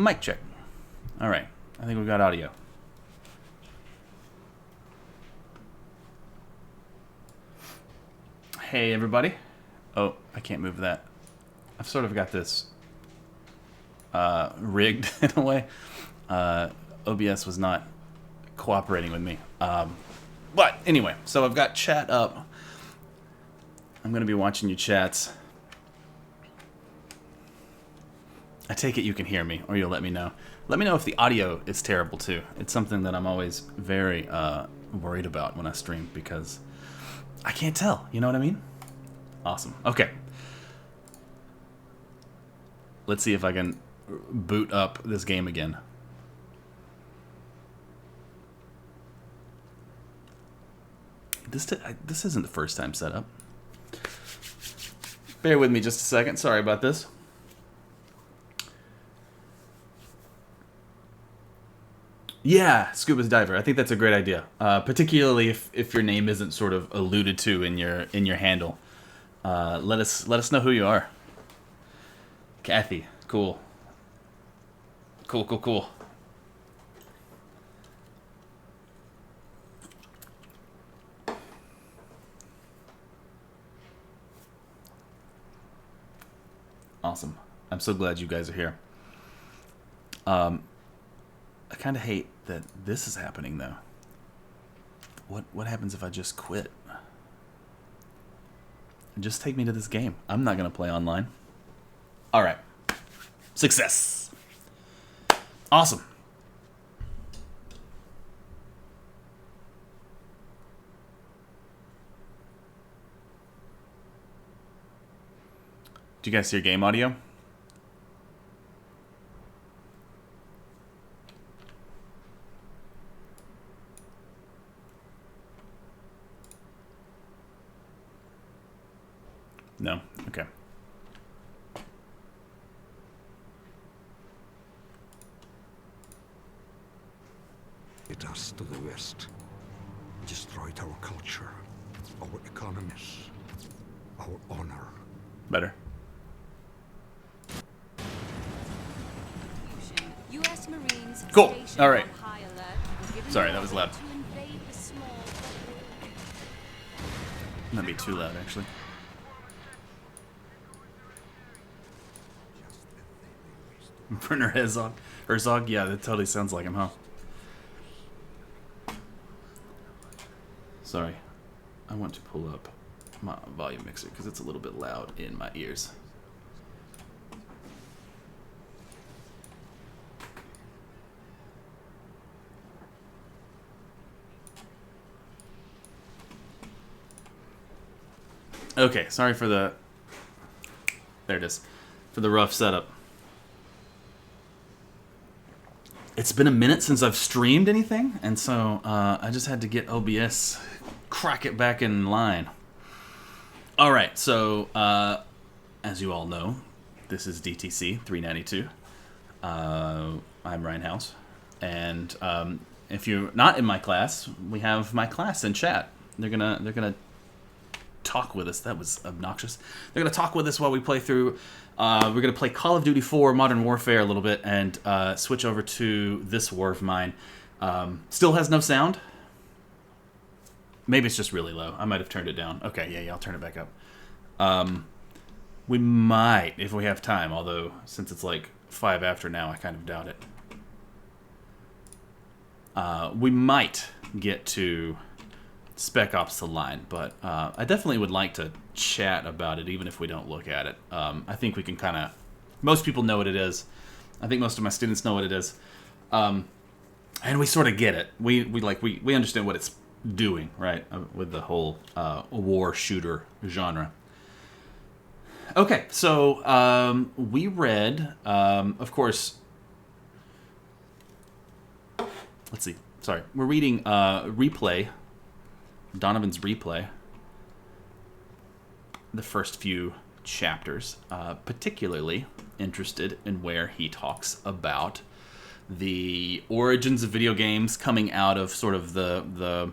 Mic check. All right. I think we've got audio. Hey, everybody. Oh, I can't move that. I've sort of got this rigged in a way. OBS was not cooperating with me. But anyway, so I've got chat up. I'm going to be watching your chats. I take it you can hear me, or you'll let me know. Let me know if the audio is terrible, too. It's something that I'm always very worried about when I stream, because I can't tell. You know what I mean? Awesome. Okay. Let's see if I can boot up this game again. This isn't the first time set up. Bear with me just a second. Sorry about this. Yeah, scuba diver. I think that's a great idea. Particularly if your name isn't sort of alluded to in your handle. Let us know who you are. Kathy, cool. Cool. Awesome. I'm so glad you guys are here. I kind of hate that this is happening, though. What happens if I just quit? Just take me to this game. I'm not going to play online. All right. Success. Awesome. Do you guys hear game audio? No? Okay. Us to the West. Destroyed our culture, our economies, our honor. Better. US Marines Cool. All right. Sorry, that was loud. Might be too loud, actually. Werner Herzog? Yeah, that totally sounds like him, huh? Sorry. I want to pull up my volume mixer because it's a little bit loud in my ears. Okay, sorry for the... There it is. For the rough setup. It's been a minute since I've streamed anything, and so I just had to get OBS, crack it back in line. All right, so as you all know, this is DTC 392. I'm Ryan House, and if you're not in my class, we have my class in chat. They're gonna talk with us. That was obnoxious. They're gonna talk with us while we play through. We're going to play Call of Duty 4 Modern Warfare a little bit and switch over to this war of mine. Still has no sound. Maybe it's just really low. I might have turned it down. Okay, yeah, I'll turn it back up. We might, if we have time, although since it's like 5 after now, I kind of doubt it. We might get to Spec Ops: The Line, but I definitely would like to chat about it, even if we don't look at it. I think we can kind of... Most people know what it is. I think most of my students know what it is. And we sort of get it. We understand what it's doing, right? With the whole war shooter genre. Okay, so we read, of course... Let's see. Sorry. We're reading Replay. Donovan's Replay. The first few chapters, particularly interested in where he talks about the origins of video games coming out of sort of the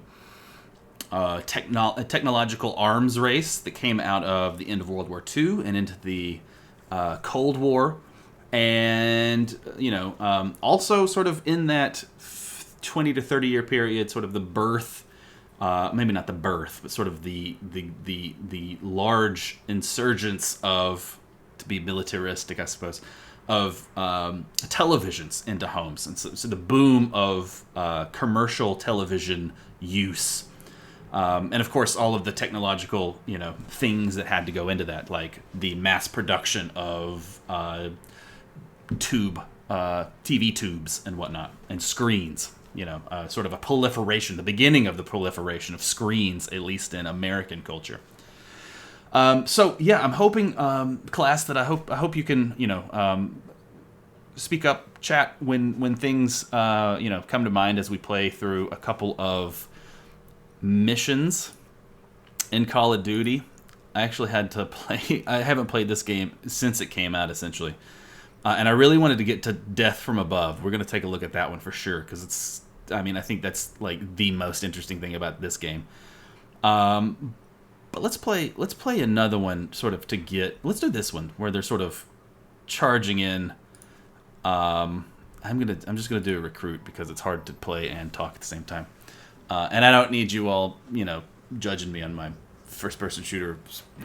technological arms race that came out of the end of World War II and into the Cold War, and and also sort of in that 20 to 30 year period, sort of the birth, maybe not the birth, but sort of the large insurgence of, to be militaristic, I suppose, of televisions into homes, and so the boom of commercial television use. And of course, all of the technological, things that had to go into that, like the mass production of TV tubes and whatnot, and screens. Sort of a proliferation, the beginning of the proliferation of screens, at least in American culture. So yeah, I'm hoping, class, that I hope you can, speak up, chat when things, come to mind as we play through a couple of missions in Call of Duty. I actually had to play. I haven't played this game since it came out, essentially, and I really wanted to get to Death from Above. We're gonna take a look at that one for sure, because it's. I mean, I think that's like the most interesting thing about this game. But let's play another one, sort of to get. Let's do this one where they're sort of charging in. I'm just gonna do a recruit because it's hard to play and talk at the same time. And I don't need you all, judging me on my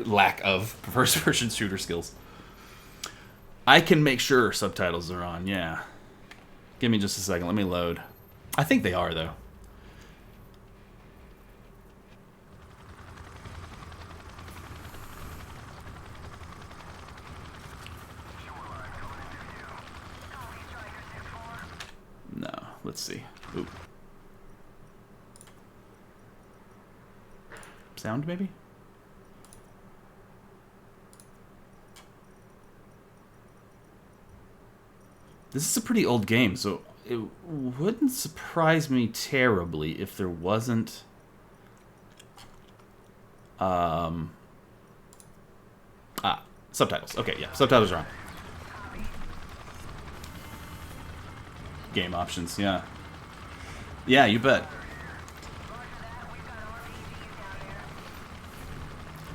lack of first-person shooter skills. I can make sure subtitles are on, yeah. Give me just a second, let me load. I think they are, though. No, let's see. Ooh. Sound, maybe? This is a pretty old game, so it wouldn't surprise me terribly if there wasn't... subtitles. Okay, yeah, subtitles are on. Game options, yeah. Yeah, you bet.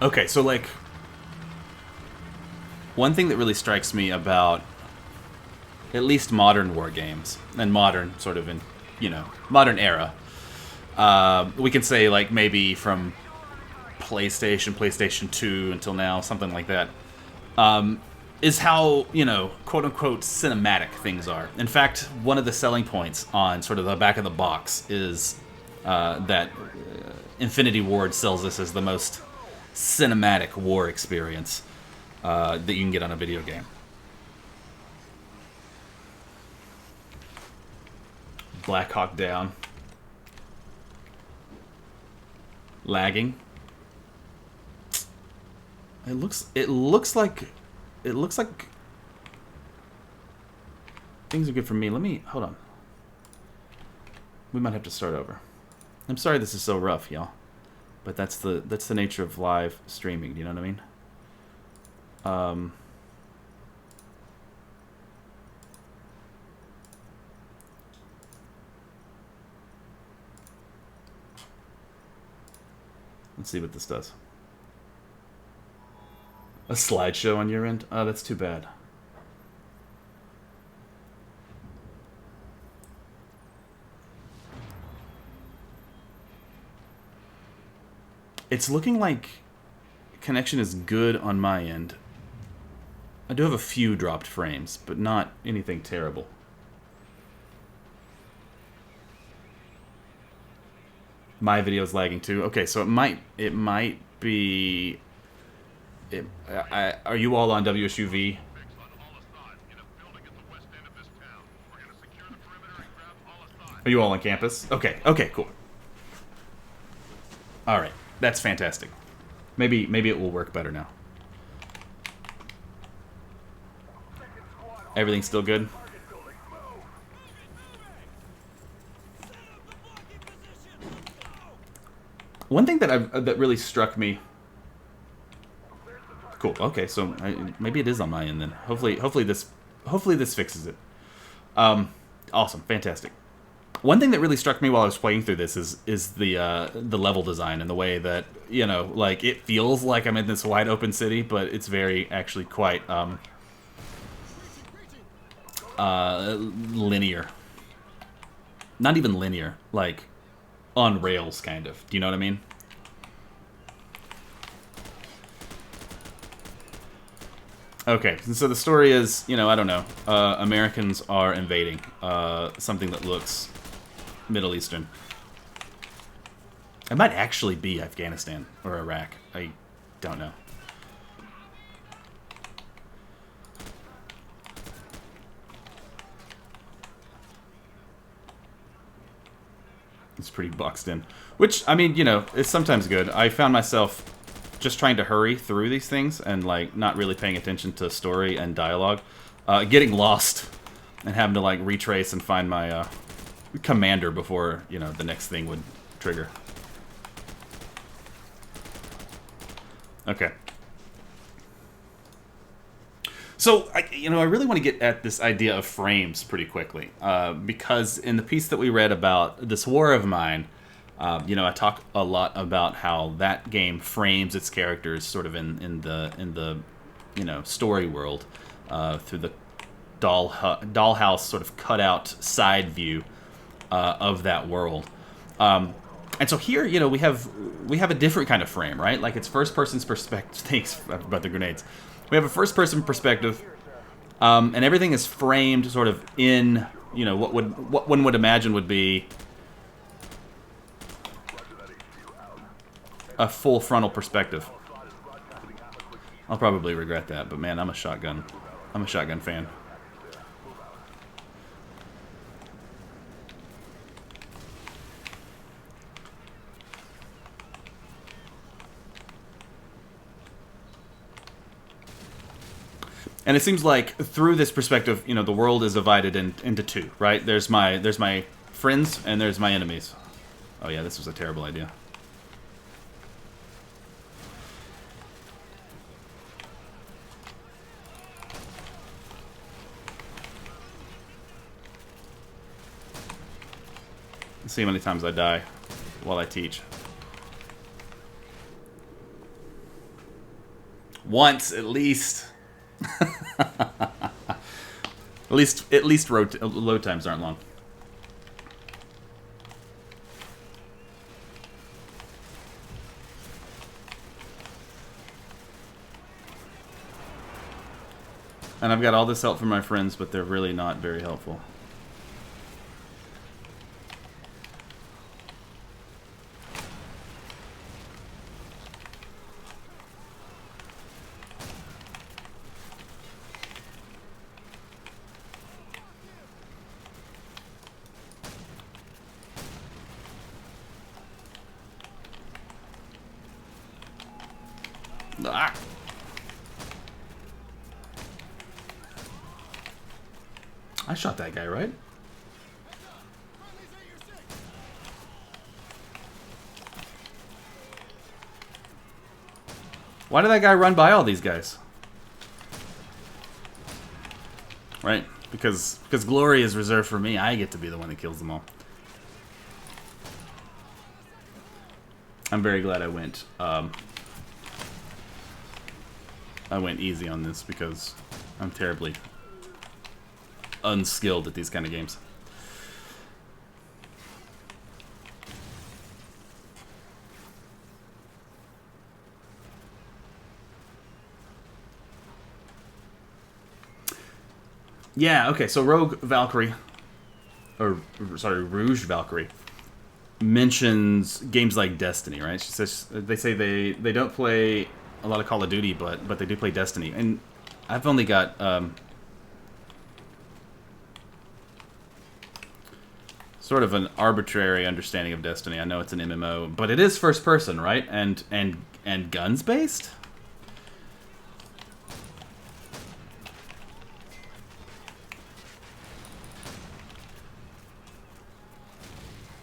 Okay, so like, one thing that really strikes me about at least modern war games, and modern sort of in, modern era, we can say like maybe from PlayStation 2 until now, something like that, is how, quote-unquote cinematic things are. In fact, one of the selling points on sort of the back of the box is that Infinity Ward sells this as the most cinematic war experience that you can get on a video game. Black Hawk Down. Lagging. It looks like things are good for me. Hold on. We might have to start over. I'm sorry this is so rough, y'all. But that's the nature of live streaming, do you know what I mean? Let's see what this does. A slideshow on your end? Oh, that's too bad. It's looking like connection is good on my end. I do have a few dropped frames, but not anything terrible. My video is lagging too. Okay, so it might be. Are you all on WSUV? Are you all on campus? Okay, cool. All right, that's fantastic. Maybe it will work better now. Everything's still good? One thing that really struck me. Cool. Okay, so maybe it is on my end then. Hopefully this fixes it. Awesome, fantastic. One thing that really struck me while I was playing through this is the level design and the way that like it feels like I'm in this wide open city, but it's very actually quite linear. Not even linear, like on rails, kind of. Do you know what I mean? Okay, so the story is, you know, I don't know. Americans are invading something that looks Middle Eastern. It might actually be Afghanistan or Iraq. I don't know. It's pretty boxed in. Which, I mean, you know, it's sometimes good. I found myself just trying to hurry through these things and, like, not really paying attention to story and dialogue. Getting lost and having to, like, retrace and find my commander before, you know, the next thing would trigger. Okay. So, I really want to get at this idea of frames pretty quickly, because in the piece that we read about This War of Mine, I talk a lot about how that game frames its characters sort of in the story world through the dollhouse sort of cutout side view of that world. And so here, you know, we have a different kind of frame, right? Like it's first person's perspective. Thanks about the grenades. We have a first person perspective, and everything is framed sort of in, you know, what one would imagine would be a full frontal perspective. I'll probably regret that, but man, I'm a shotgun fan. And it seems like through this perspective, you know, the world is divided into two, right? There's my friends and there's my enemies. Oh yeah, this was a terrible idea. Let's see how many times I die while I teach. Once, at least. At least load times aren't long. And I've got all this help from my friends, but they're really not very helpful. Ah. I shot that guy, right? Why did that guy run by all these guys? Right? Because glory is reserved for me. I get to be the one that kills them all. I'm very glad I went easy on this because I'm terribly unskilled at these kind of games. Yeah, okay, so Rogue Valkyrie, or sorry, Rouge Valkyrie, mentions games like Destiny, right? She says they say they don't play a lot of Call of Duty, but they do play Destiny, and I've only got sort of an arbitrary understanding of Destiny. I know it's an MMO, but it is first person, right? And guns based.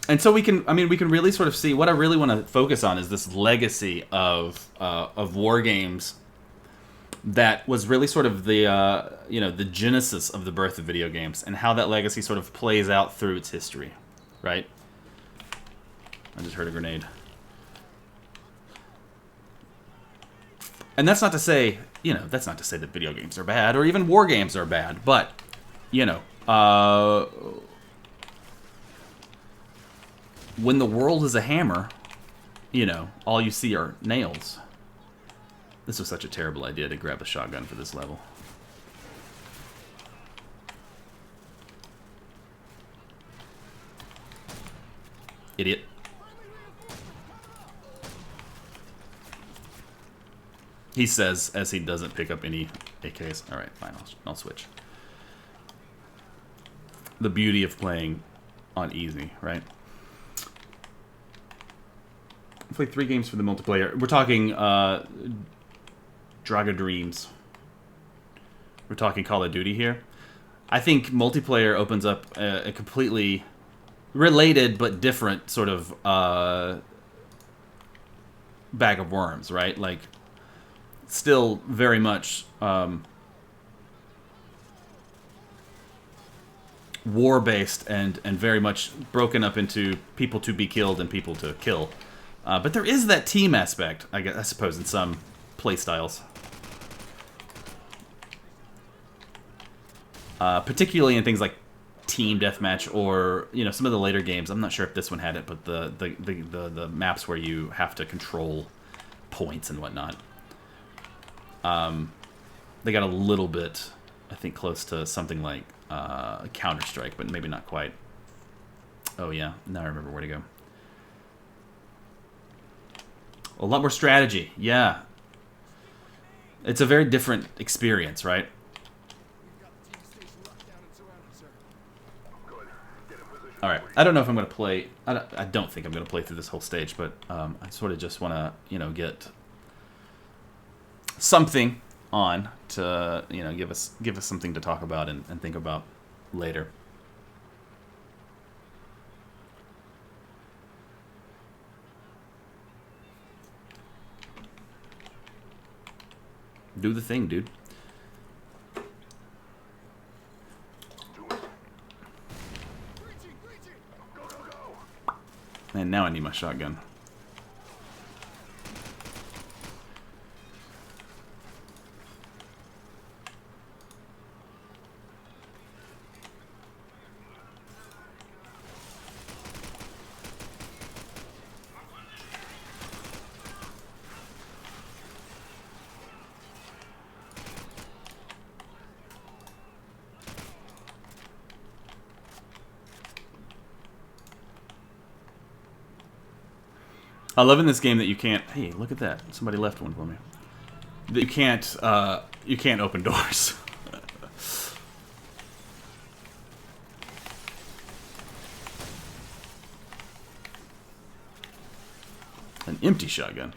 And so we can really sort of see what I really want to focus on is this legacy of war games that was really sort of the the genesis of the birth of video games and how that legacy sort of plays out through its history, right? I just heard a grenade. And that's not to say, that video games are bad or even war games are bad, but you know, when the world is a hammer, you know, all you see are nails. This was such a terrible idea to grab a shotgun for this level. Idiot. He says as he doesn't pick up any AKs. Alright, fine, I'll switch. The beauty of playing on easy, right? I played 3 games for the multiplayer. We're talking Draga Dreams. We're talking Call of Duty here. I think multiplayer opens up a completely related but different sort of bag of worms, right? Like, still very much war-based and very much broken up into people to be killed and people to kill. But there is that team aspect, I suppose, in some playstyles. Particularly in things like team deathmatch or, you know, some of the later games. I'm not sure if this one had it, but the maps where you have to control points and whatnot. They got a little bit, I think, close to something like Counter-Strike, but maybe not quite. Oh yeah, now I remember where to go. A lot more strategy, yeah. It's a very different experience, right? Alright, I don't know if I'm going to play... I don't think I'm going to play through this whole stage, but I sort of just want to, you know, get something on to, you know, give us something to talk about and think about later. Do the thing, dude. And now I need my shotgun. I love in this game that you can't... Hey, look at that. Somebody left one for me. That you can't open doors. An empty shotgun.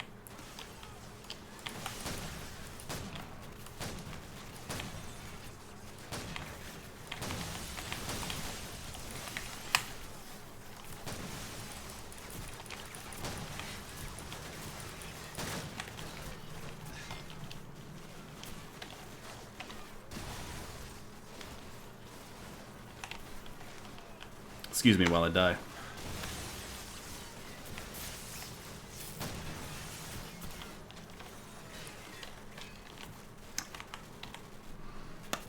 Excuse me while I die.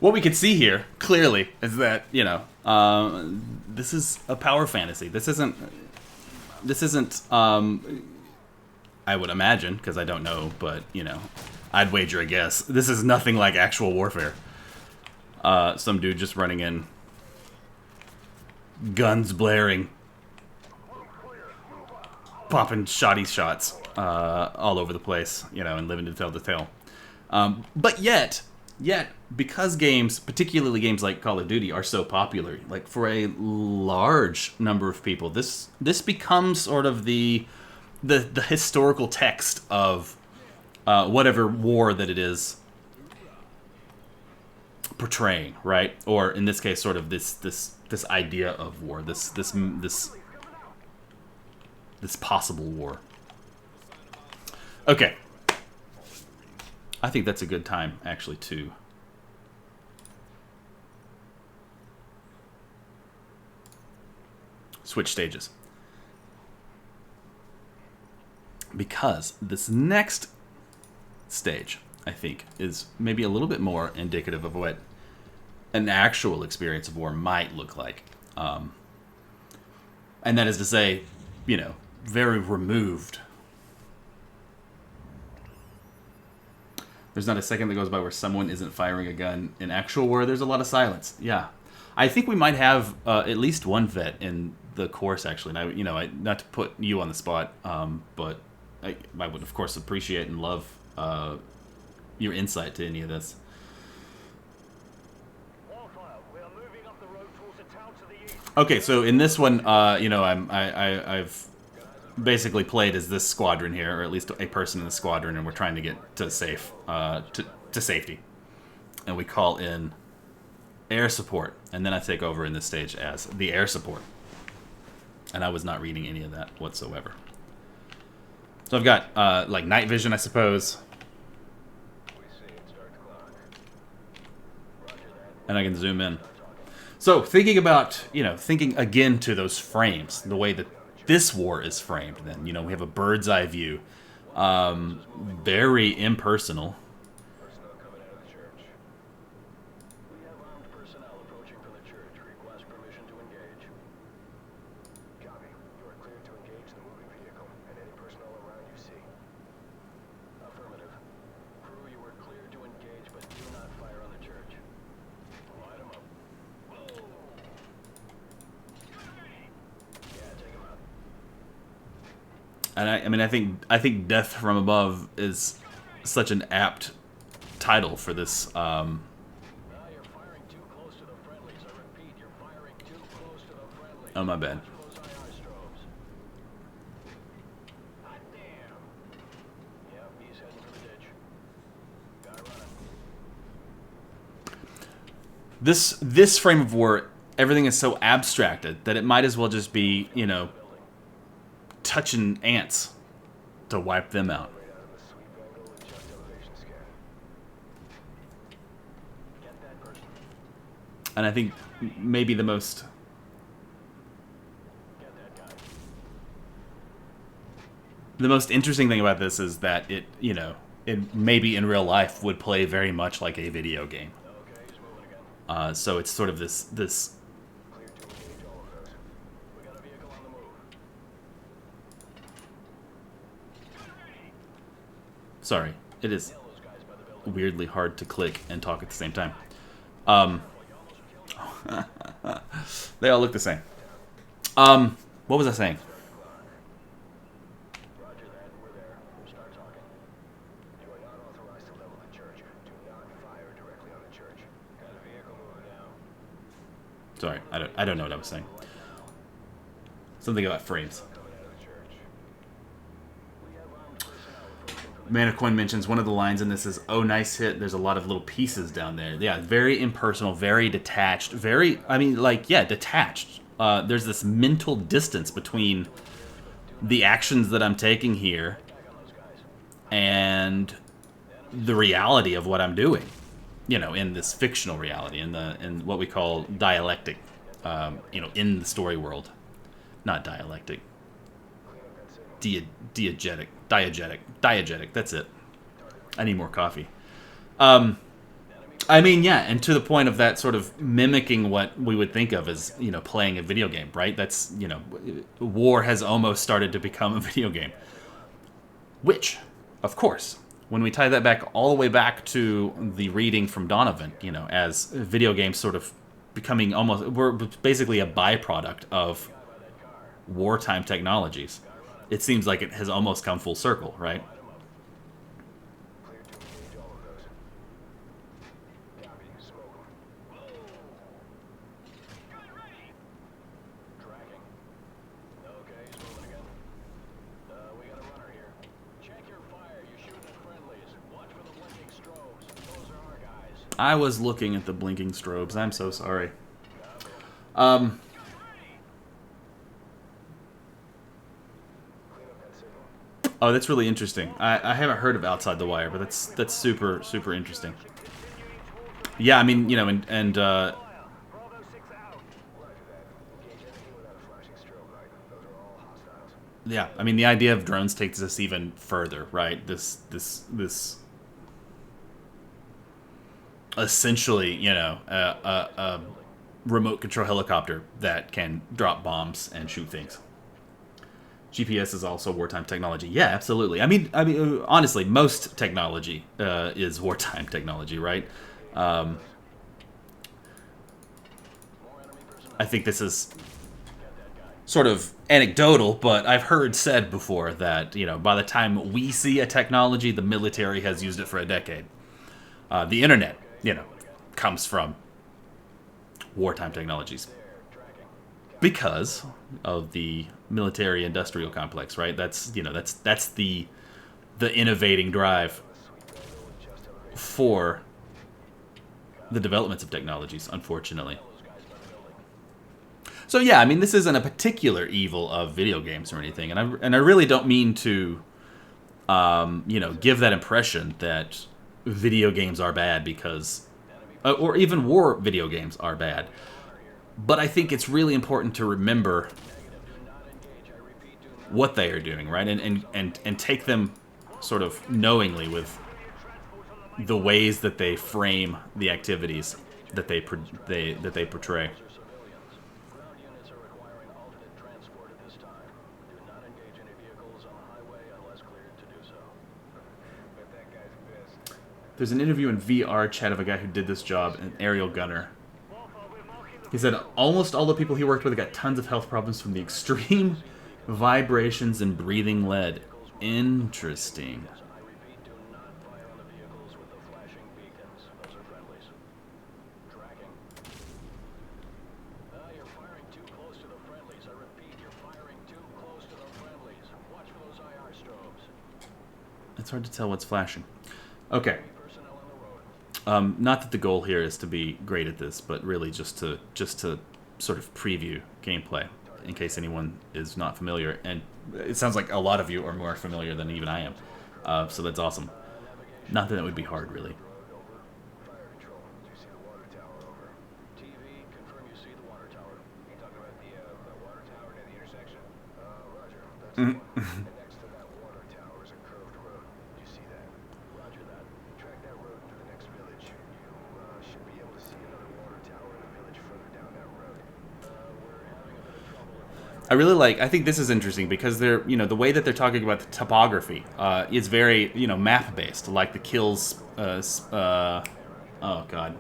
What we can see here, clearly, is that, you know, this is a power fantasy. This isn't, I would imagine, because I don't know, but, you know, I'd wager a guess. This is nothing like actual warfare. Some dude just running in, guns blaring, popping shoddy shots all over the place, you know, and living to tell the tale. But yet, because games, particularly games like Call of Duty, are so popular, like for a large number of people, this becomes sort of the historical text of whatever war that it is portraying, right? Or in this case, sort of this idea of war, this possible war. Okay. I think that's a good time, actually, to switch stages. Because this next stage, I think, is maybe a little bit more indicative of what an actual experience of war might look like. And that is to say, very removed. There's not a second that goes by where someone isn't firing a gun. In actual war, there's a lot of silence. Yeah. I think we might have at least one vet in the course, actually. And not to put you on the spot, but I would, of course, appreciate and love your insight to any of this. Okay, so in this one, I've basically played as this squadron here, or at least a person in the squadron, and we're trying to get to safety, and we call in air support, and then I take over in this stage as the air support, and I was not reading any of that whatsoever. So I've got like night vision, I suppose, and I can zoom in. So thinking about, thinking again to those frames, the way that this war is framed, then, we have a bird's eye view, very impersonal. And I think Death from Above is such an apt title for this. Oh, my bad. This frame of war, everything is so abstracted that it might as well just be, touching ants to wipe them out. And I think maybe the most interesting thing about this is that it maybe in real life would play very much like a video game. So it's sort of this sorry, it is weirdly hard to click and talk at the same time. They all look the same. What was I saying? Sorry, I don't know what I was saying. Something about frames. Manacoin mentions one of the lines in this is, "Oh, nice hit. There's a lot of little pieces down there." Yeah, very impersonal, very detached, detached. There's this mental distance between the actions that I'm taking here and the reality of what I'm doing. In this fictional reality, in what we call dialectic, in the story world. Not dialectic. Diegetic, that's it. I need more coffee. And to the point of that sort of mimicking what we would think of as, playing a video game, right? That's, war has almost started to become a video game. Which, of course, when we tie that back all the way back to the reading from Donovan, as video games sort of becoming we're basically a byproduct of wartime technologies. It seems like it has almost come full circle, right? I was looking at the blinking strobes. I'm so sorry. Oh, that's really interesting. I haven't heard of Outside the Wire, but that's super, super interesting. Yeah, yeah, the idea of drones takes us even further, right? This essentially, a remote control helicopter that can drop bombs and shoot things. GPS is also wartime technology. Yeah, absolutely. I mean, honestly, most technology is wartime technology, right? I think this is sort of anecdotal, but I've heard said before that, by the time we see a technology, the military has used it for a decade. The internet, comes from wartime technologies because of the military-industrial complex, right? That's the innovating drive for the developments of technologies, unfortunately. So yeah, I mean, this isn't a particular evil of video games or anything, and I really don't mean to, give that impression that video games are bad because, or even war video games are bad. But I think it's really important to remember what they are doing, right, and take them sort of knowingly with the ways that they frame the activities that they portray. There's an interview in VR chat of a guy who did this job, an aerial gunner. He said almost all the people he worked with got tons of health problems from the extreme vibrations and breathing lead. Interesting. It's hard to tell what's flashing. Okay. Not that the goal here is to be great at this, but really just to sort of preview gameplay in case anyone is not familiar. And it sounds like a lot of you are more familiar than even I am, so that's awesome. Not that it would be hard, really. I think this is interesting because they're, the way that they're talking about the topography is very, map-based, like the kills, oh god,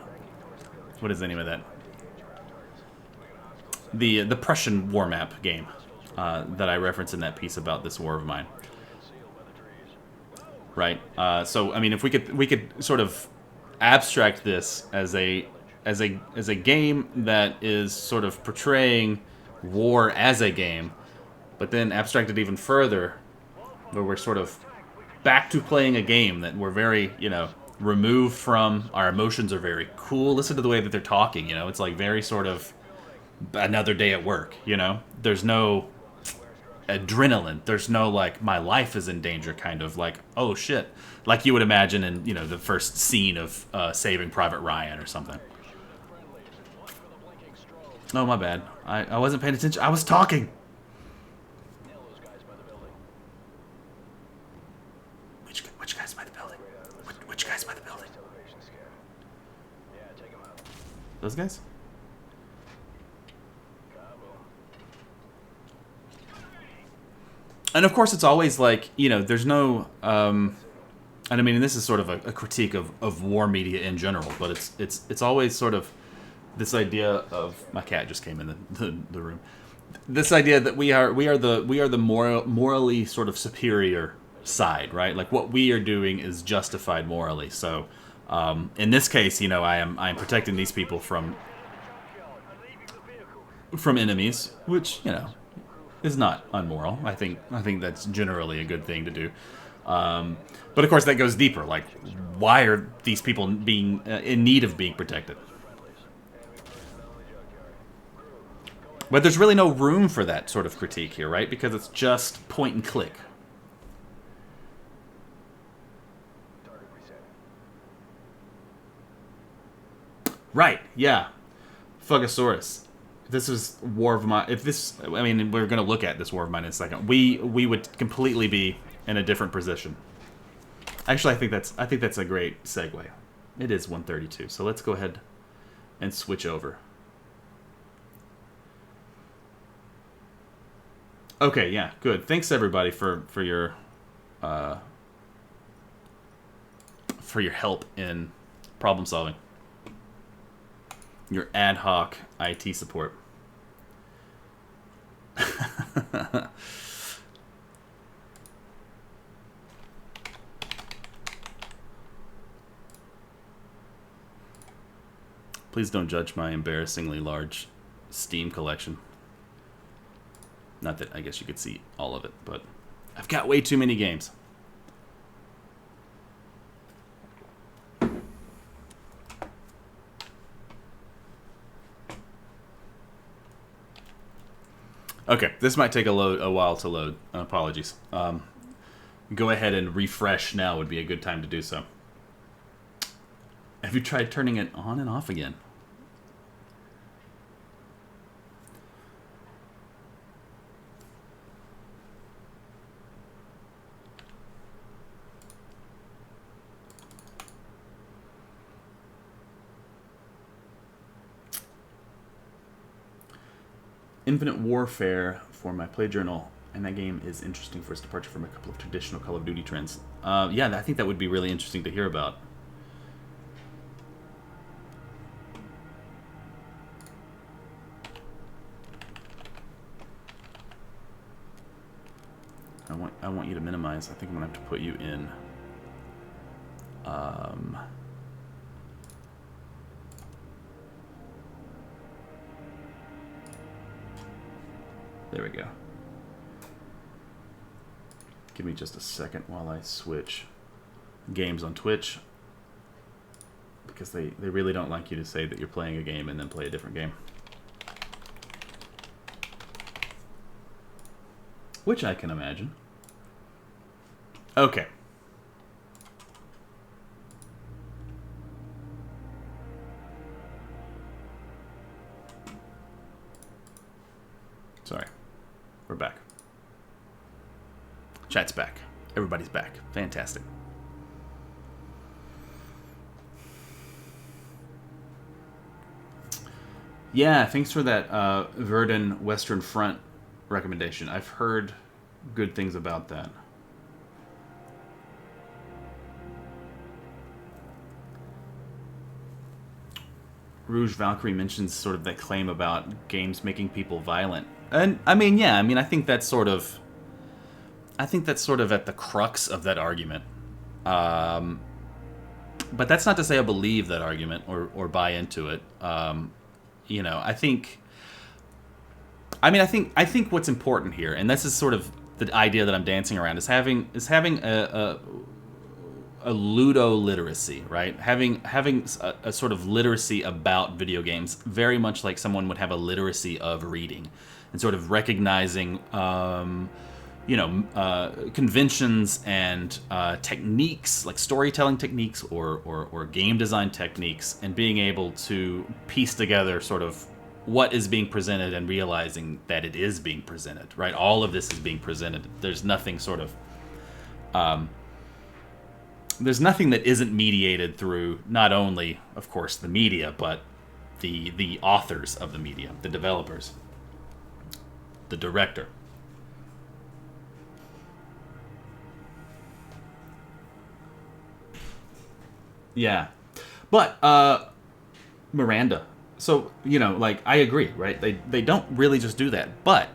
what is the name of that? The Prussian war map game that I referenced in that piece about this war of mine. Right. So I mean, if we could sort of abstract this as a game that is sort of portraying war as a game, but then abstract it even further, where we're sort of back to playing a game that we're very, removed from. Our emotions are very cool. Listen to the way that they're talking. It's like very sort of another day at work. There's no adrenaline. There's no like my life is in danger kind of like, oh shit, like you would imagine in the first scene of Saving Private Ryan or something. Oh, my bad. I wasn't paying attention. I was talking. Which guy's by the building? Which guy's by the building? Those guys? And of course, it's always like, there's no, and I mean, this is sort of a critique of war media in general, but it's always sort of this idea of, my cat just came in the room. This idea that we are the morally sort of superior side, right? Like what we are doing is justified morally. So in this case, I am protecting these people from enemies, which is not unmoral. I think that's generally a good thing to do. But of course, that goes deeper. Like, why are these people being in need of being protected? But there's really no room for that sort of critique here, right? Because it's just point and click. Right, yeah. Fugosaurus. If this was War of Mine, I mean, we're going to look at this War of Mine in a second. We would completely be in a different position. Actually, I think that's a great segue. It is 132. So let's go ahead and switch over. Okay, yeah, good. Thanks everybody for your help in problem solving. Your ad hoc IT support. Please don't judge my embarrassingly large Steam collection. Not that I guess you could see all of it, but I've got way too many games. Okay, this might take a while to load. Apologies. Go ahead and refresh now would be a good time to do so. Have you tried turning it on and off again? Infinite Warfare for my play journal, and that game is interesting for its departure from a couple of traditional Call of Duty trends. Yeah, I think that would be really interesting to hear about. I want you to minimize. I think I'm gonna have to put you in. There we go. Give me just a second while I switch games on Twitch, because they really don't like you to say that you're playing a game and then play a different game. Which I can imagine. Okay. Sorry. We're back. Chat's back. Everybody's back. Fantastic. Yeah, thanks for that Verdun Western Front recommendation. I've heard good things about that. Rouge Valkyrie mentions sort of that claim about games making people violent. And I mean, yeah, I think that's sort of at the crux of that argument. But that's not to say I believe that argument or buy into it. You know, I think what's important here, and this is sort of the idea that I'm dancing around, is having a ludo literacy, right? Having a sort of literacy about video games, very much like someone would have a literacy of reading, and sort of recognizing, conventions and techniques, like storytelling techniques or game design techniques, and being able to piece together sort of what is being presented and realizing that it is being presented, right? All of this is being presented. There's nothing sort of... there's nothing that isn't mediated through not only, of course, the media, but the authors of the media, the developers, the director. Yeah. But Miranda. So, like, I agree, right? They don't really just do that. But,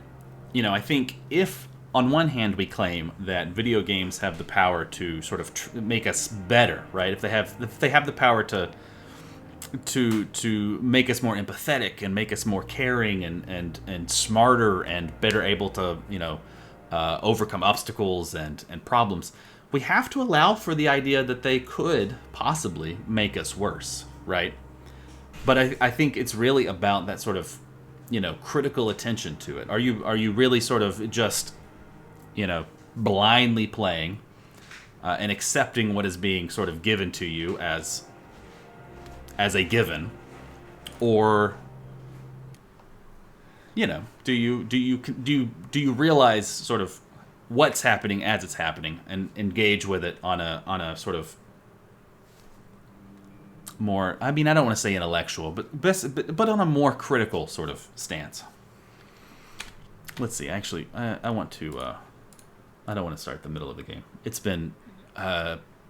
I think if on one hand we claim that video games have the power to sort of make us better, right? If they have the power to make us more empathetic and make us more caring and smarter and better able to, overcome obstacles and problems, we have to allow for the idea that they could possibly make us worse, right? But I think it's really about that sort of, critical attention to it. Are you really sort of just, blindly playing and accepting what is being sort of given to you as a given, or do you realize sort of what's happening as it's happening and engage with it on a sort of more, I mean, I don't want to say intellectual, but on a more critical sort of stance. Let's see. Actually, I want to. I don't want to start the middle of the game. It's been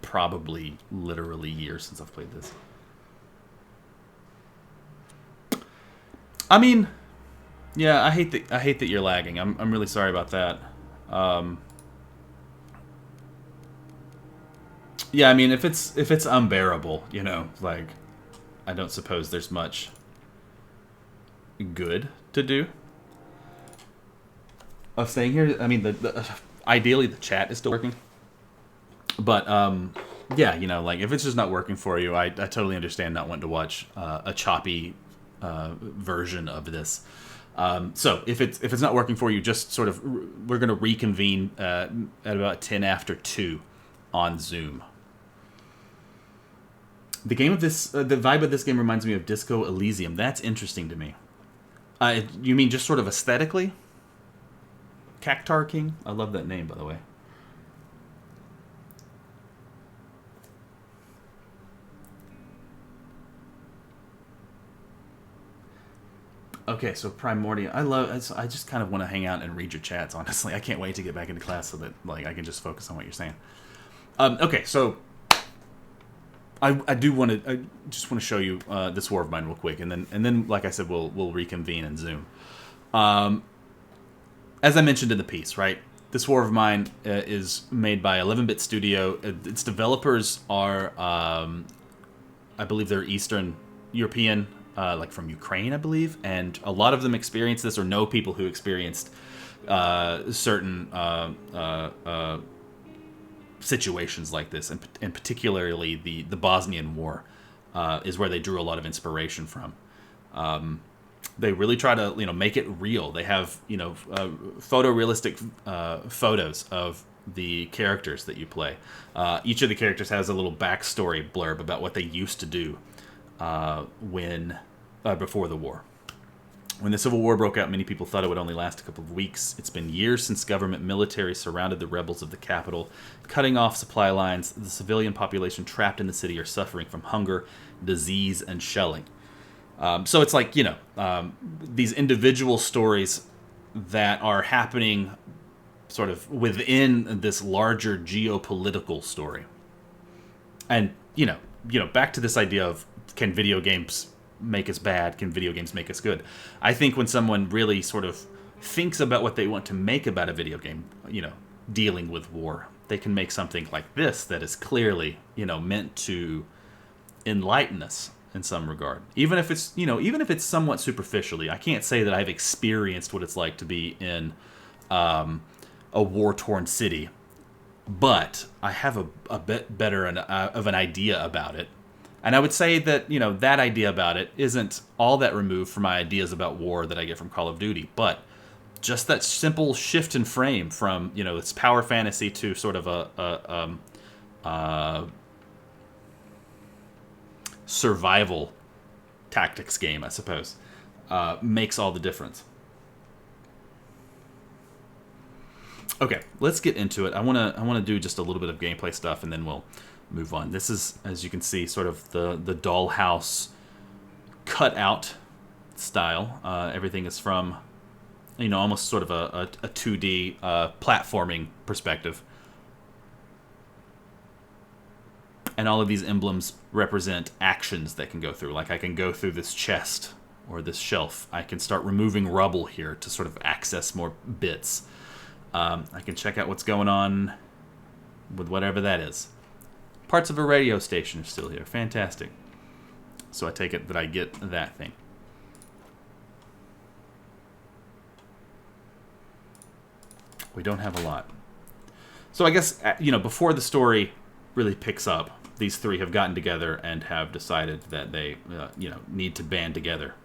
probably literally years since I've played this. I mean, yeah, I hate that you're lagging. I'm really sorry about that. Yeah, I mean, if it's unbearable, you know, like, I don't suppose there's much good to do of staying here. I mean, ideally the chat is still working, but yeah, you know, like, if it's just not working for you, I totally understand not wanting to watch a choppy version of this. So if it's not working for you, just sort of, we're gonna reconvene at about 10 after 2 on Zoom. The vibe of this game reminds me of Disco Elysium. That's interesting to me. You mean just sort of aesthetically? Cactar King? I love that name, by the way. Okay, so Primordial. I just kind of want to hang out and read your chats, honestly. I can't wait to get back into class so that, like, I can just focus on what you're saying. Okay, so I just want to show you this war of mine real quick, and then like I said, we'll reconvene in Zoom. As I mentioned in the piece, right? This war of mine is made by 11-bit studio. Its developers are, I believe, they're Eastern European, like from Ukraine, I believe, and a lot of them experienced this or know people who experienced certain situations like this, and particularly the Bosnian War is where they drew a lot of inspiration from. They really try to, you know, make it real. They have, you know, photorealistic photos of the characters that you play. Each of the characters has a little backstory blurb about what they used to do before the war. When the Civil War broke out, many people thought it would only last a couple of weeks. It's been years since government military surrounded the rebels of the capital, cutting off supply lines. The civilian population trapped in the city are suffering from hunger, disease, and shelling. So it's like, you know, these individual stories that are happening sort of within this larger geopolitical story. And, you know, back to this idea of, can video games make us bad? Can video games make us good? I think when someone really sort of thinks about what they want to make about a video game, you know, dealing with war, they can make something like this that is clearly, you know, meant to enlighten us in some regard. Even if it's, you know, even if it's somewhat superficially. I can't say that I've experienced what it's like to be in a war-torn city, but I have a bit better of an idea about it. And I would say that, you know, that idea about it isn't all that removed from my ideas about war that I get from Call of Duty, but just that simple shift in frame from, you know, it's power fantasy to sort of a survival tactics game, I suppose, makes all the difference. Okay, let's get into it. I want to do just a little bit of gameplay stuff, and then we'll move on. This is, as you can see, sort of the dollhouse cutout style. Everything is from, you know, almost sort of a 2D platforming perspective. And all of these emblems represent actions that can go through. Like, I can go through this chest or this shelf. I can start removing rubble here to sort of access more bits. I can check out what's going on with whatever that is. Parts of a radio station are still here. Fantastic. So I take it that I get that thing. We don't have a lot. So I guess, you know, before the story really picks up, these three have gotten together and have decided that they, you know, need to band together.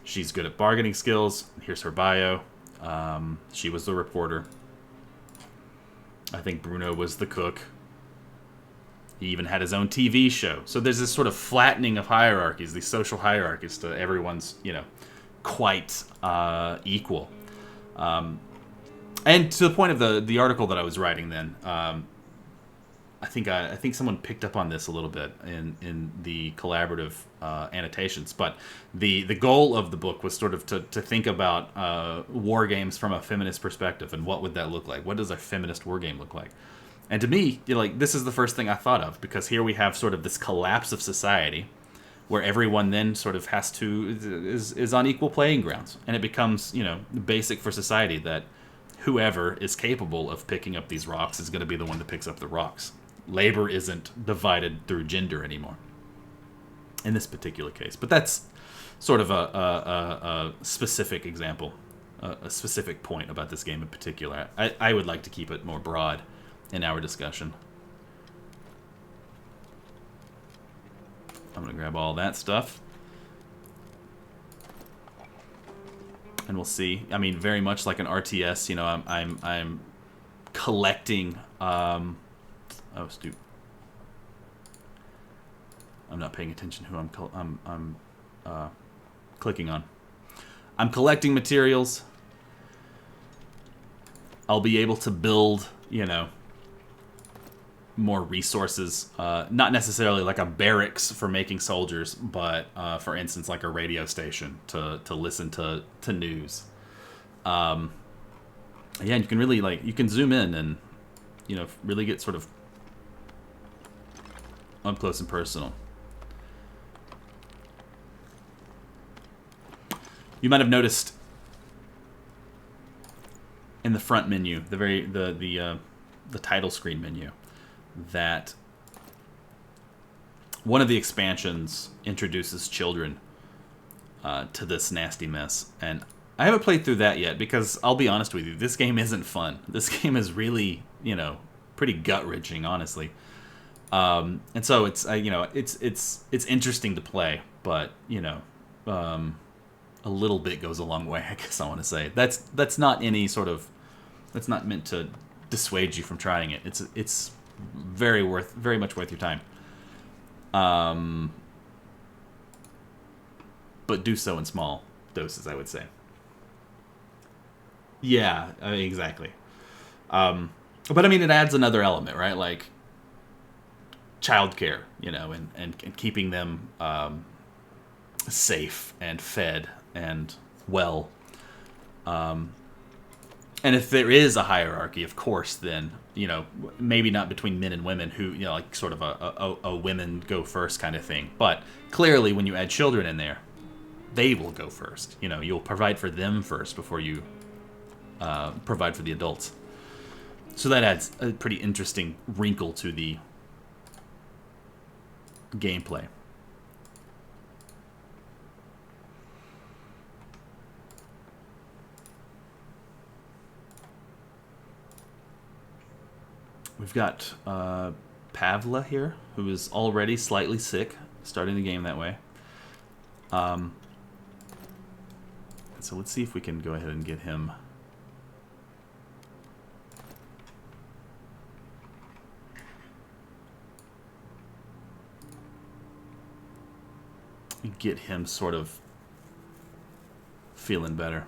She's good at bargaining skills. Here's her bio. She was the reporter. I think Bruno was the cook. He even had his own TV show. So there's this sort of flattening of hierarchies, these social hierarchies, to everyone's, you know, quite equal. And to the point of the article that I was writing then, I think someone picked up on this a little bit in the collaborative annotations, but the goal of the book was sort of to think about war games from a feminist perspective, and what would that look like? What does a feminist war game look like? And to me, like, this is the first thing I thought of, because here we have sort of this collapse of society, where everyone then sort of has to is on equal playing grounds, and it becomes, you know, basic for society that whoever is capable of picking up these rocks is going to be the one that picks up the rocks. Labor isn't divided through gender anymore in this particular case. But that's sort of a specific example, a specific point about this game in particular. I would like to keep it more broad in our discussion. I'm going to grab all that stuff. And we'll see. I mean, very much like an RTS, you know, I'm collecting. Oh, stupid. I'm not paying attention who I'm clicking on. I'm collecting materials. I'll be able to build, you know, more resources. Not necessarily like a barracks for making soldiers, but for instance, like a radio station to listen to news. Yeah, you can really, like, you can zoom in and, you know, really get sort of up close and personal. You might have noticed in the front menu, the title screen menu, that one of the expansions introduces children to this nasty mess. And I haven't played through that yet, because I'll be honest with you, this game isn't fun. This game is really, you know, pretty gut-wrenching, honestly. And so it's, you know, it's interesting to play, but, you know, a little bit goes a long way, I guess I want to say. That's not any sort of, that's not meant to dissuade you from trying it. It's very much worth your time. But do so in small doses, I would say. Yeah, exactly. But I mean, it adds another element, right? Like childcare, you know, and keeping them safe and fed and well. And if there is a hierarchy, of course, then, you know, maybe not between men and women who, you know, like sort of a women go first kind of thing. But clearly when you add children in there, they will go first. You know, you'll provide for them first before you provide for the adults. So that adds a pretty interesting wrinkle to the gameplay. We've got Pavla here, who is already slightly sick, starting the game that way. So let's see if we can go ahead and get him. Get him sort of feeling better.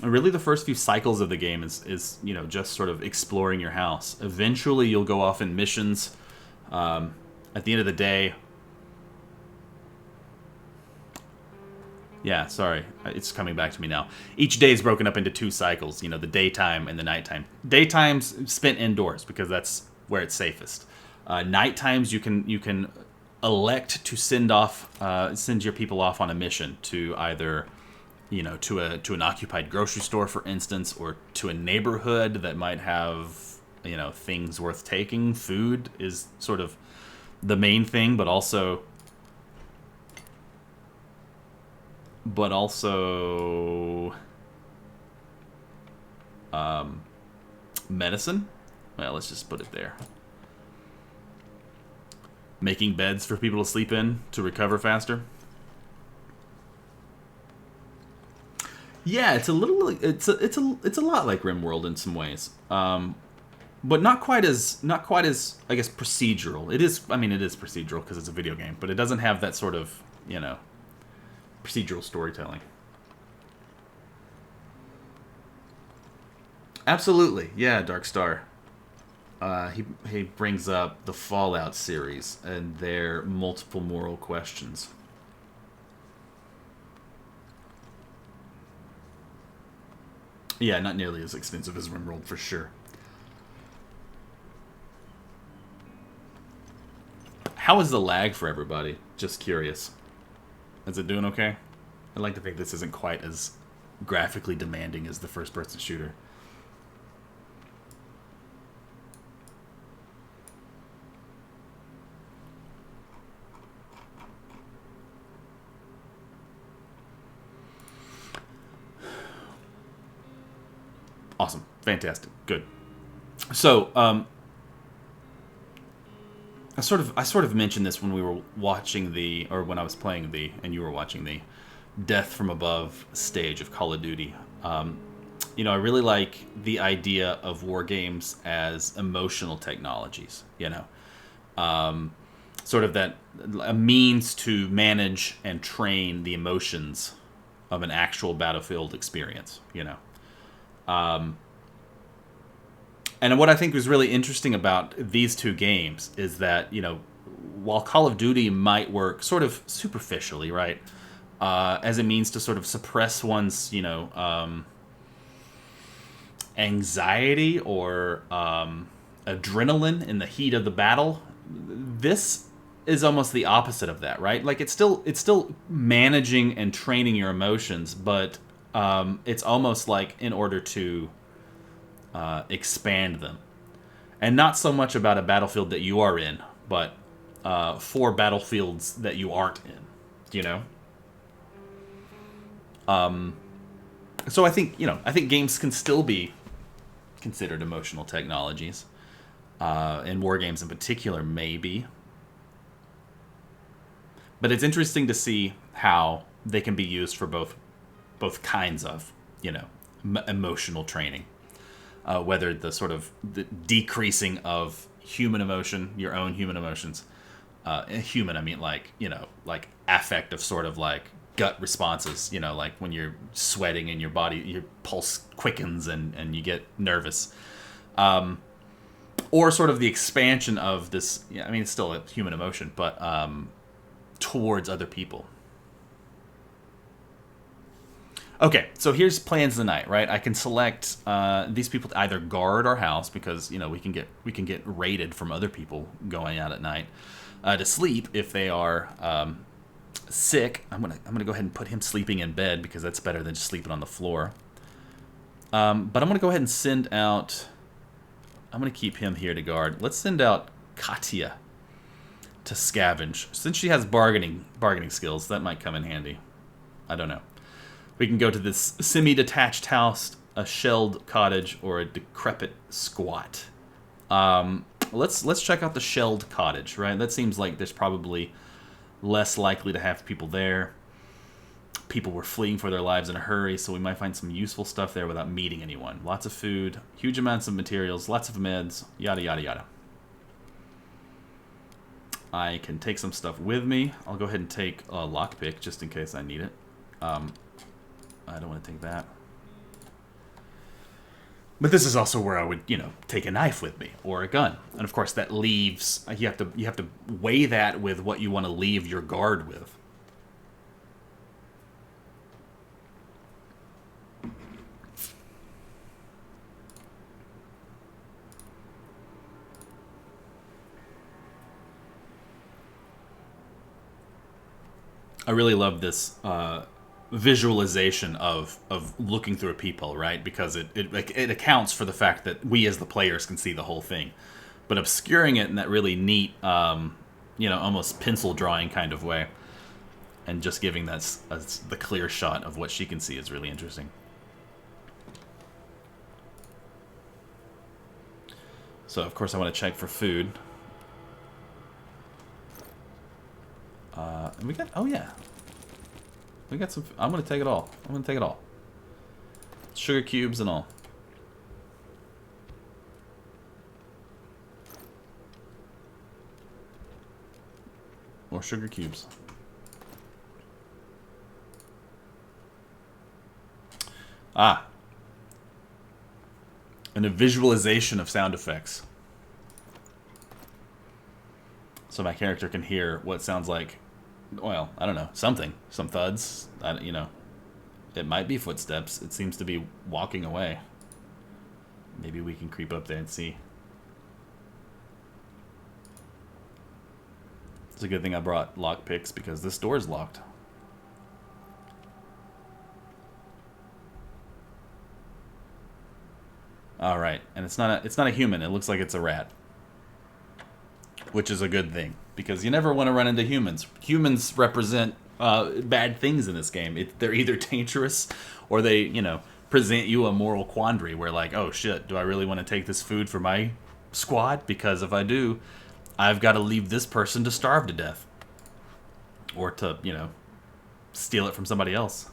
And really, the first few cycles of the game is you know, just sort of exploring your house. Eventually, you'll go off in missions. At the end of the day, yeah, sorry, it's coming back to me now. Each day is broken up into 2 cycles. You know, the daytime and the nighttime. Daytime's spent indoors because that's where it's safest. Night times you can elect to send your people off on a mission to either, you know, to an occupied grocery store, for instance, or to a neighborhood that might have, you know, things worth taking. Food is sort of the main thing, but also medicine. Well, let's just put it there. Making beds for people to sleep in to recover faster. Yeah, it's a little, it's a lot like RimWorld in some ways, but not quite as I guess procedural. It is, I mean, it is procedural because it's a video game, but it doesn't have that sort of, you know, procedural storytelling. Absolutely, yeah, Dark Star. he brings up the Fallout series and their multiple moral questions. Yeah, not nearly as expensive as RimWorld for sure. How is the lag for everybody? Just curious. Is it doing okay? I'd like to think this isn't quite as graphically demanding as the first-person shooter. Awesome. Fantastic. Good. So, I sort of mentioned this when we were watching when I was playing and you were watching the Death from Above stage of Call of Duty. I really like the idea of war games as emotional technologies. Sort of that a means to manage and train the emotions of an actual battlefield experience. And what I think was really interesting about these two games is that, while Call of Duty might work sort of superficially, right, as a means to sort of suppress one's, anxiety or adrenaline in the heat of the battle, this is almost the opposite of that, right? Like it's still managing and training your emotions, but it's almost like in order to expand them, and not so much about a battlefield that you are in, but for battlefields that you aren't in. So I think games can still be considered emotional technologies, and war games in particular, maybe. But it's interesting to see how they can be used for both kinds of emotional training. Whether the sort of the decreasing of human emotion, your own human emotions, human, I mean like affective sort of like gut responses, like when you're sweating and your body, your pulse quickens and you get nervous. Or sort of the expansion of this, it's still a human emotion, but towards other people. Okay, so here's plans of the night, right? I can select these people to either guard our house because we can get raided from other people going out at night. To sleep if they are sick. I'm gonna go ahead and put him sleeping in bed because that's better than just sleeping on the floor. But I'm gonna go ahead and send out. I'm gonna keep him here to guard. Let's send out Katya to scavenge since she has bargaining skills. That might come in handy. I don't know. We can go to this semi-detached house, a shelled cottage, or a decrepit squat. Let's check out the shelled cottage, right? That seems like there's probably less likely to have people there. People were fleeing for their lives in a hurry, so we might find some useful stuff there without meeting anyone. Lots of food, huge amounts of materials, lots of meds, yada, yada, yada. I can take some stuff with me. I'll go ahead and take a lockpick just in case I need it. I don't want to take that. But this is also where I would, take a knife with me or a gun. And of course that leaves you have to weigh that with what you want to leave your guard with. I really love this visualization of looking through a peephole, right? Because it accounts for the fact that we as the players can see the whole thing, but obscuring it in that really neat, almost pencil drawing kind of way, and just giving the clear shot of what she can see is really interesting. So of course I want to check for food. And we got, oh yeah. We got some, I'm going to take it all. Sugar cubes and all. More sugar cubes. And a visualization of sound effects. so my character can hear what sounds like, well, I don't know, something, some thuds. It might be footsteps. It seems to be walking away. Maybe we can creep up there and see. It's a good thing I brought lockpicks because this door is locked. All right, and it's not a human. It looks like it's a rat, which is a good thing because you never want to run into humans. Humans represent bad things in this game. They're either dangerous or they, present you a moral quandary where like, oh shit, do I really want to take this food for my squad? Because if I do, I've got to leave this person to starve to death or to, steal it from somebody else.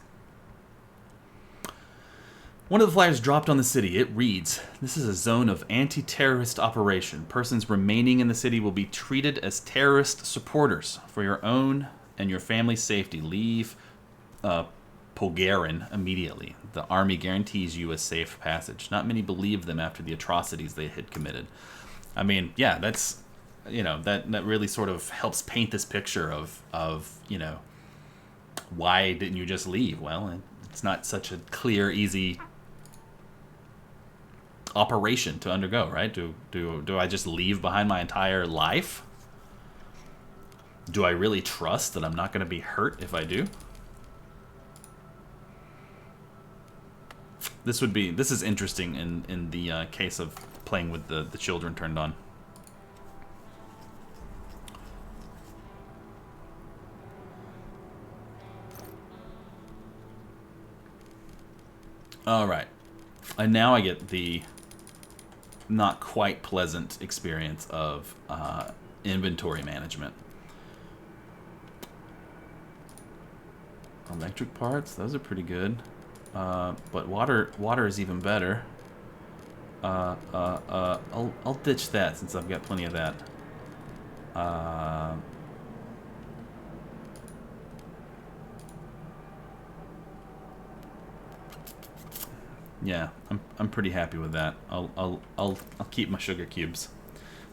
One of the flyers dropped on the city. It reads, "This is a zone of anti-terrorist operation. Persons remaining in the city will be treated as terrorist supporters. For your own and your family's safety, leave Pogarin immediately. The army guarantees you a safe passage." Not many believed them after the atrocities they had committed. I mean, yeah, that's, that really sort of helps paint this picture of why didn't you just leave? Well, it's not such a clear, easy operation to undergo, right? Do I just leave behind my entire life? Do I really trust that I'm not going to be hurt if I do? This is interesting in the case of playing with the children turned on. All right, and now I get the not quite pleasant experience of inventory management. Electric parts, those are pretty good. But water is even better. I'll ditch that since I've got plenty of that. Yeah, I'm pretty happy with that. I'll keep my sugar cubes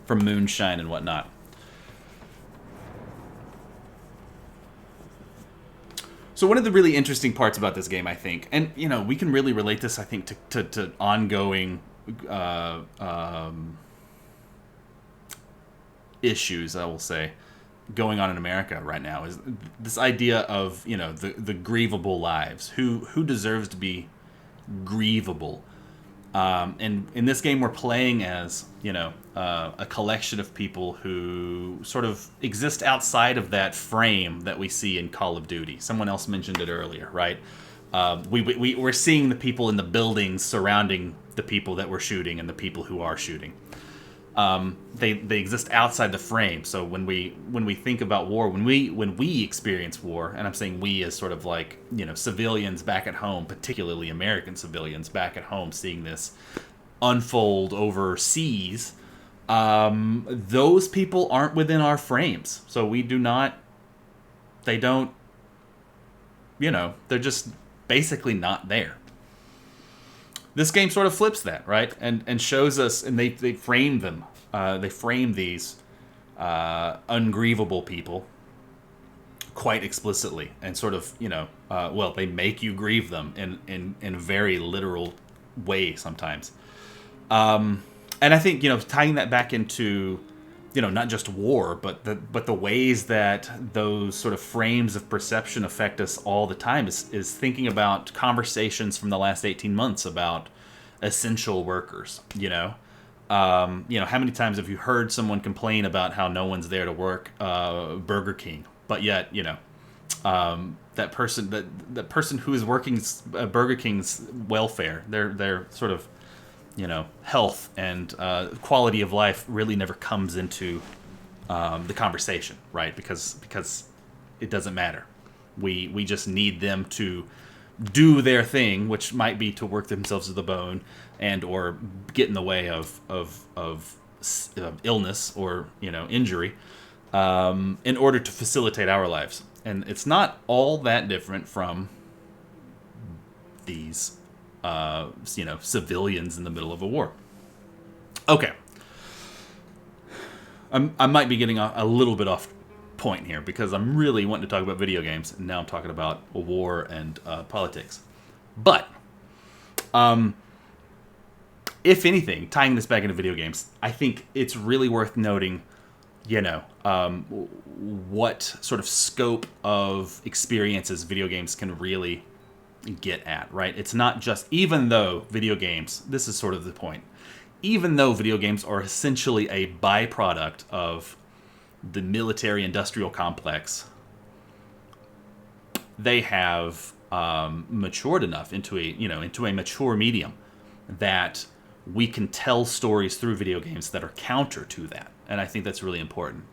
from moonshine and whatnot. So one of the really interesting parts about this game, I think, and we can really relate this, I think, to ongoing issues, I will say, going on in America right now, is this idea of the grievable lives. Who deserves to be grievable? And in this game, we're playing as a collection of people who sort of exist outside of that frame that we see in Call of Duty. Someone else mentioned it earlier, right? We're seeing the people in the buildings surrounding the people that we're shooting and the people who are shooting. They exist outside the frame. So when we think about war, when we experience war, and I'm saying we as sort of like civilians back at home, particularly American civilians back at home, seeing this unfold overseas, those people aren't within our frames. So we do not. They don't. They're just basically not there. This game sort of flips that, right? And shows us, and they frame them. They frame these ungrievable people quite explicitly, and sort of, they make you grieve them in a very literal way sometimes. And I think, tying that back into, not just war, but the ways that those sort of frames of perception affect us all the time is thinking about conversations from the last 18 months about essential workers. How many times have you heard someone complain about how no one's there to work Burger King, but yet that person who is working Burger King's welfare, their sort of health and quality of life really never comes into the conversation, right? Because it doesn't matter. We just need them to do their thing, which might be to work themselves to the bone and or get in the way of illness or injury in order to facilitate our lives. And it's not all that different from these civilians in the middle of a war. Okay. I might be getting a little bit off point here because I'm really wanting to talk about video games, and now I'm talking about war and politics. But, if anything, tying this back into video games, I think it's really worth noting, what sort of scope of experiences video games can really get at, right? It's not just, even though video games, this is sort of the point, even though video games are essentially a byproduct of the military-industrial complex, they have matured enough into a mature medium that we can tell stories through video games that are counter to that, and I think that's really important.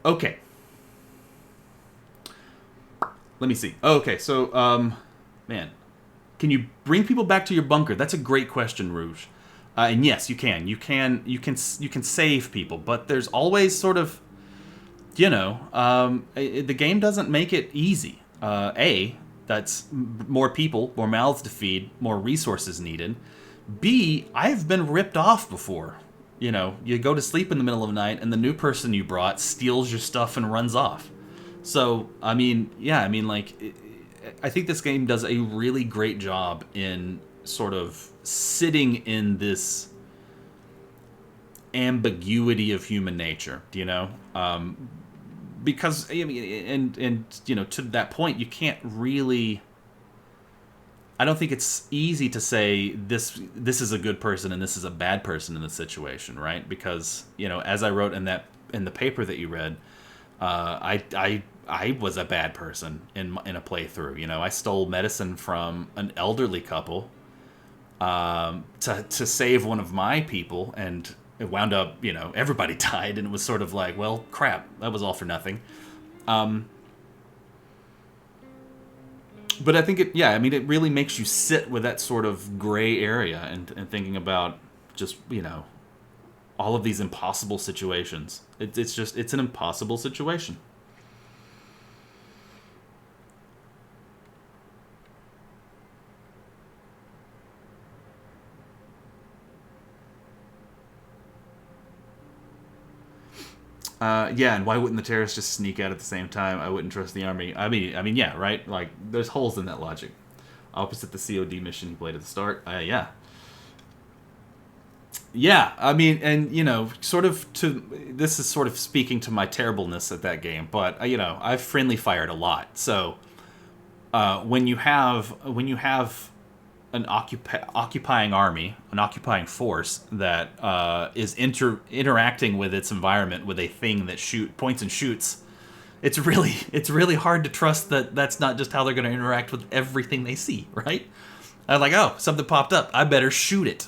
Okay. Let me see. Okay, so, man, can you bring people back to your bunker? That's a great question, Rouge. And yes, you can. You can save people, but there's always sort of, the game doesn't make it easy. That's more people, more mouths to feed, more resources needed. B, I've been ripped off before. You go to sleep in the middle of the night, and the new person you brought steals your stuff and runs off. So, I think this game does a really great job in sort of sitting in this ambiguity of human nature, because, to that point, you can't really... I don't think it's easy to say this is a good person and this is a bad person in this situation, right? Because, as I wrote in the paper that you read, I was a bad person in a playthrough. I stole medicine from an elderly couple to save one of my people, and it wound up, everybody died, and it was sort of like, well, crap, that was all for nothing. But I think it really makes you sit with that sort of gray area and thinking about just, all of these impossible situations. It's an impossible situation. And why wouldn't the terrorists just sneak out at the same time? I wouldn't trust the army. I mean, yeah, right? Like, there's holes in that logic. Opposite the COD mission he played at the start. Yeah. Yeah, and, this is sort of speaking to my terribleness at that game, but, I've friendly fired a lot. So, when you have an occupying army, an occupying force that is interacting with its environment with a thing that points and shoots, it's really hard to trust that that's not just how they're going to interact with everything they see, right? I'm like, oh, something popped up, I better shoot it.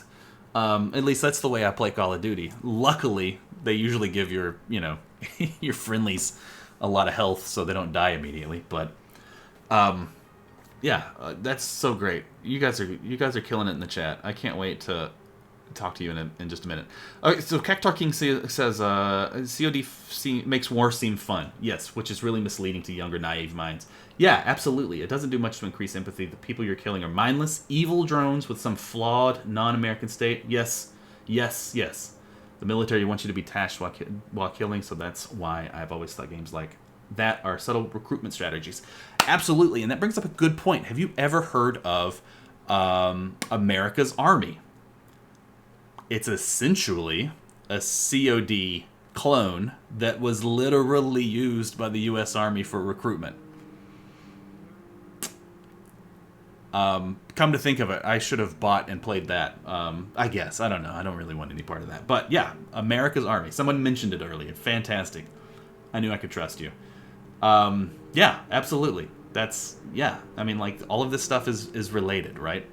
At least that's the way I play Call of Duty. Luckily, they usually give your your friendlies a lot of health so they don't die immediately, but yeah, that's so great. You guys are killing it in the chat. I can't wait to talk to you in just a minute. Okay, so Cactar King says COD makes war seem fun. Yes, which is really misleading to younger, naive minds. Yeah, absolutely. It doesn't do much to increase empathy. The people you're killing are mindless, evil drones with some flawed, non-American state. Yes. The military wants you to be tashed while killing, so that's why I've always thought games like that are subtle recruitment strategies. Absolutely, and that brings up a good point. Have you ever heard of America's Army? It's essentially a COD clone that was literally used by the U.S. Army for recruitment. Come to think of it, I should have bought and played that. I guess. I don't know. I don't really want any part of that. But yeah, America's Army. Someone mentioned it earlier. Fantastic. I knew I could trust you. Yeah, absolutely. That's, yeah. I mean, like, all of this stuff is related, right?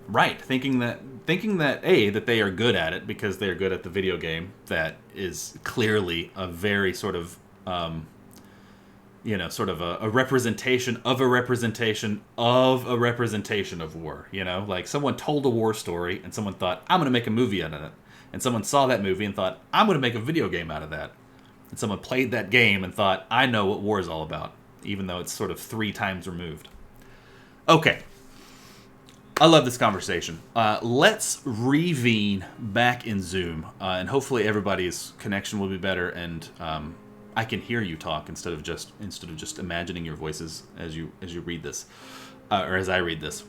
Right. Thinking that that they are good at it because they're good at the video game that is clearly a very sort of, sort of a representation of a representation of a representation of war, Like, someone told a war story and someone thought, I'm going to make a movie out of it. And someone saw that movie and thought, I'm going to make a video game out of that. And someone played that game and thought, I know what war is all about, even though it's sort of 3 times removed. Okay. I love this conversation. Let's revene back in Zoom, and hopefully everybody's connection will be better, and I can hear you talk instead of just imagining your voices as you read this, or as I read this.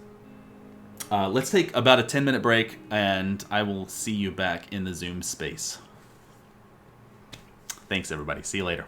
Let's take about a 10-minute break, and I will see you back in the Zoom space. Thanks, everybody. See you later.